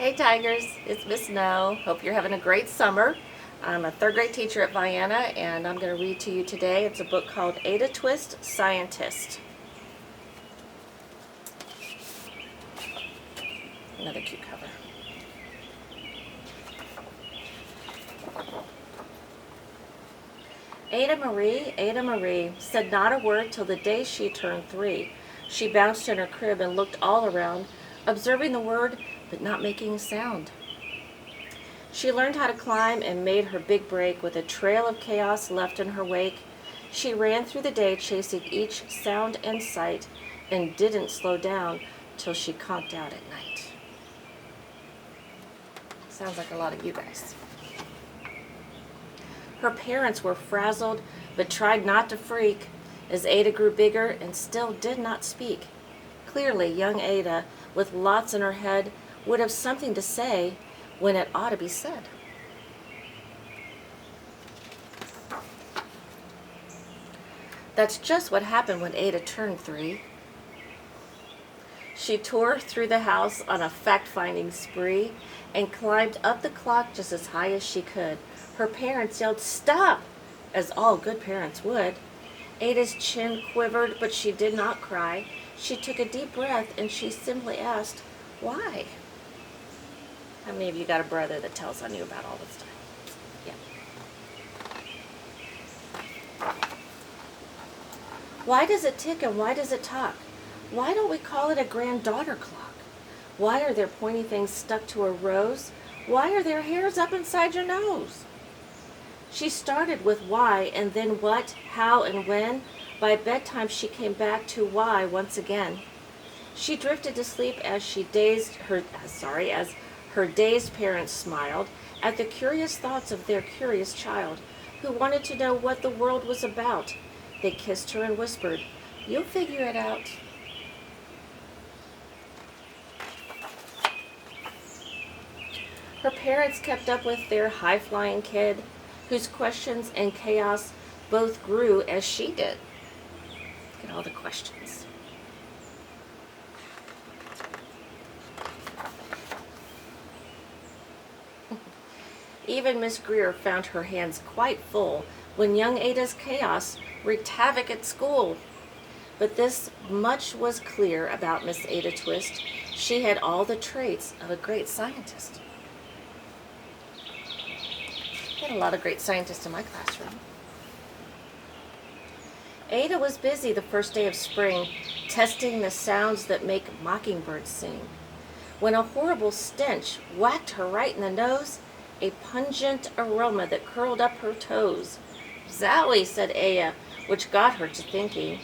Hey Tigers, it's Miss Snow. Hope you're having a great summer. I'm a third grade teacher at Vienna and I'm going to read to you today. It's a book called Ada Twist, Scientist. Another cute cover. Ada Marie, said not a word till the day she turned 3. She bounced in her crib and looked all around, observing the word but not making a sound. She learned how to climb and made her big break with a trail of chaos left in her wake. She ran through the day chasing each sound and sight and didn't slow down till she conked out at night. Sounds like a lot of you guys. Her parents were frazzled but tried not to freak as Ada grew bigger and still did not speak. Clearly, young Ada, with lots in her head, would have something to say when it ought to be said. That's just what happened when Ada turned 3. She tore through the house on a fact-finding spree and climbed up the clock just as high as she could. Her parents yelled, "Stop!" as all good parents would. Ada's chin quivered, but she did not cry. She took a deep breath and she simply asked, "Why?" How many of you got a brother that tells on you about all this stuff? Yeah. Why does it tick and why does it talk? Why don't we call it a granddaughter clock? Why are there pointy things stuck to a rose? Why are there hairs up inside your nose? She started with why and then what, how, and when. By bedtime she came back to why once again. She drifted to sleep as her dazed parents smiled at the curious thoughts of their curious child, who wanted to know what the world was about. They kissed her and whispered, "You'll figure it out." Her parents kept up with their high-flying kid, whose questions and chaos both grew as she did. Look at all the questions. Even Miss Greer found her hands quite full when young Ada's chaos wreaked havoc at school. But this much was clear about Miss Ada Twist. She had all the traits of a great scientist. I had a lot of great scientists in my classroom. Ada was busy the first day of spring, testing the sounds that make mockingbirds sing, when a horrible stench whacked her right in the nose, a pungent aroma that curled up her toes. "Zowie," said Aya, which got her to thinking,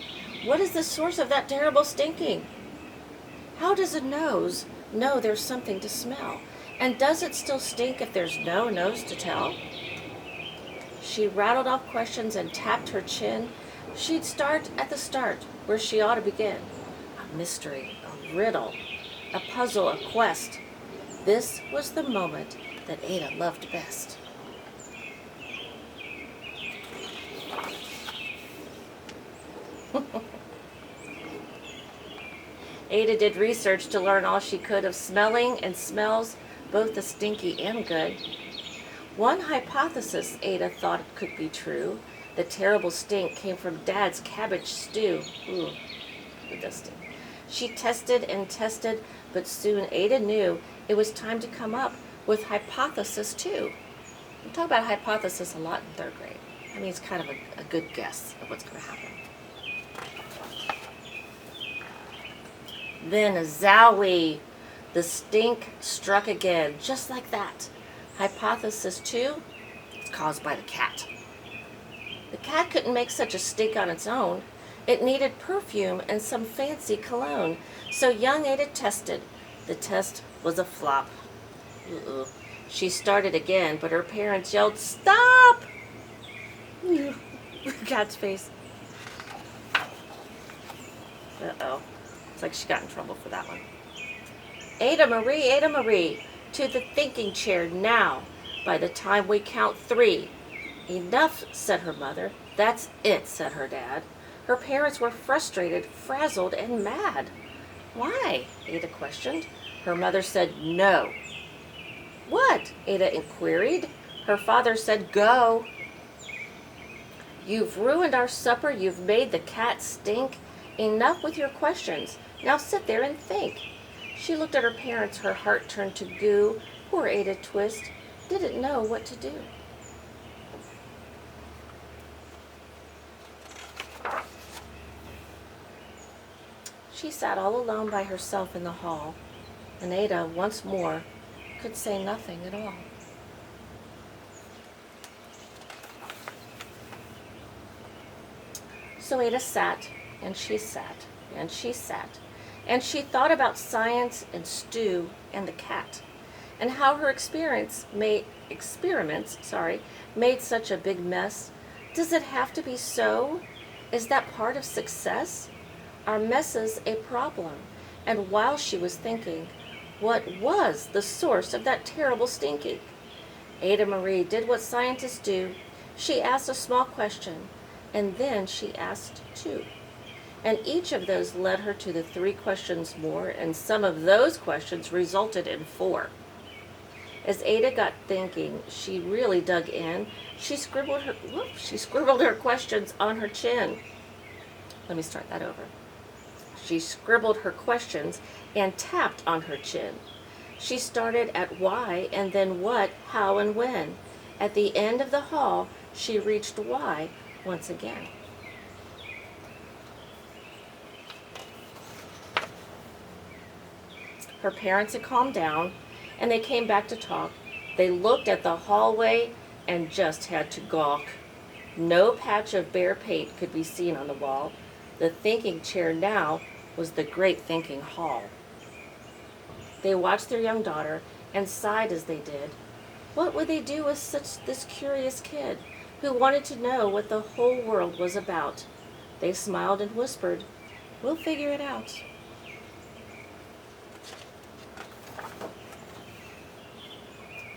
"what is the source of that terrible stinking? How does a nose know there's something to smell? And does it still stink if there's no nose to tell?" She rattled off questions and tapped her chin. She'd start at the start, where she ought to begin. A mystery, a riddle, a puzzle, a quest. This was the moment that Ada loved best. Ada did research to learn all she could of smelling and smells, both the stinky and good. One hypothesis Ada thought could be true. The terrible stink came from Dad's cabbage stew. Ooh, it does stink. She tested and tested, but soon Ada knew it was time to come up with hypothesis 2. We talk about hypothesis a lot in third grade. I mean, it's kind of a good guess of what's going to happen. Then, zowie, the stink struck again, just like that. Hypothesis 2, it's caused by the cat. The cat couldn't make such a stink on its own. It needed perfume and some fancy cologne. So young Ada tested. The test was a flop. She started again, but her parents yelled, "Stop!" Cat's face. Uh-oh. It's like she got in trouble for that one. Ada Marie, to the thinking chair now. By the time we count 3. "Enough," said her mother. "That's it," said her dad. Her parents were frustrated, frazzled, and mad. "Why?" Ada questioned. Her mother said, "No." What? Ada queried. Her father said, "Go." "You've ruined our supper. You've made the cat stink. Enough with your questions. Now sit there and think." She looked at her parents. Her heart turned to goo. Poor Ada Twist didn't know what to do. She sat all alone by herself in the hall, and Ada, once more, could say nothing at all. So Ada sat, and she sat, and she sat, and she thought about science and Stu and the cat, and how her experiments made such a big mess. Does it have to be so? Is that part of success? Are messes a problem? And while she was thinking, what was the source of that terrible stinky? Ada Marie did what scientists do. She asked a small question, and then she asked two. And each of those led her to the 3 questions more, and some of those questions resulted in 4. As Ada got thinking, she really dug in. She scribbled her questions on her chin. Let me start that over. She scribbled her questions and tapped on her chin. She started at why and then what, how, and when. At the end of the hall, she reached why once again. Her parents had calmed down, and they came back to talk. They looked at the hallway and just had to gawk. No patch of bare paint could be seen on the wall. The thinking chair now was the great thinking hall. They watched their young daughter and sighed as they did. What would they do with this curious kid who wanted to know what the whole world was about? They smiled and whispered, "We'll figure it out."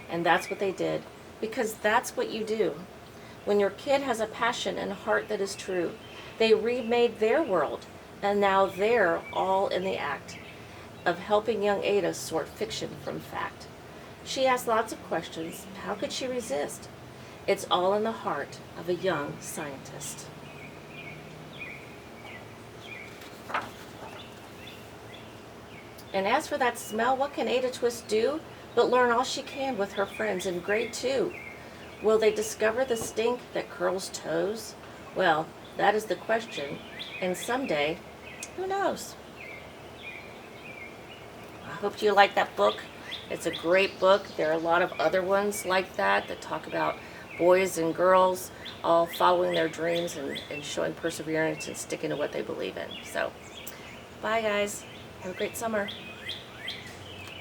And that's what they did, because that's what you do. When your kid has a passion and a heart that is true, they remade their world, and now they're all in the act of helping young Ada sort fiction from fact. She asked lots of questions. How could she resist? It's all in the heart of a young scientist. And as for that smell, what can Ada Twist do but learn all she can with her friends in grade 2? Will they discover the stink that curls toes? Well, that is the question, and someday, who knows? I hope you like that book. It's a great book. There are a lot of other ones like that talk about boys and girls all following their dreams and showing perseverance and sticking to what they believe in. So, bye guys. Have a great summer.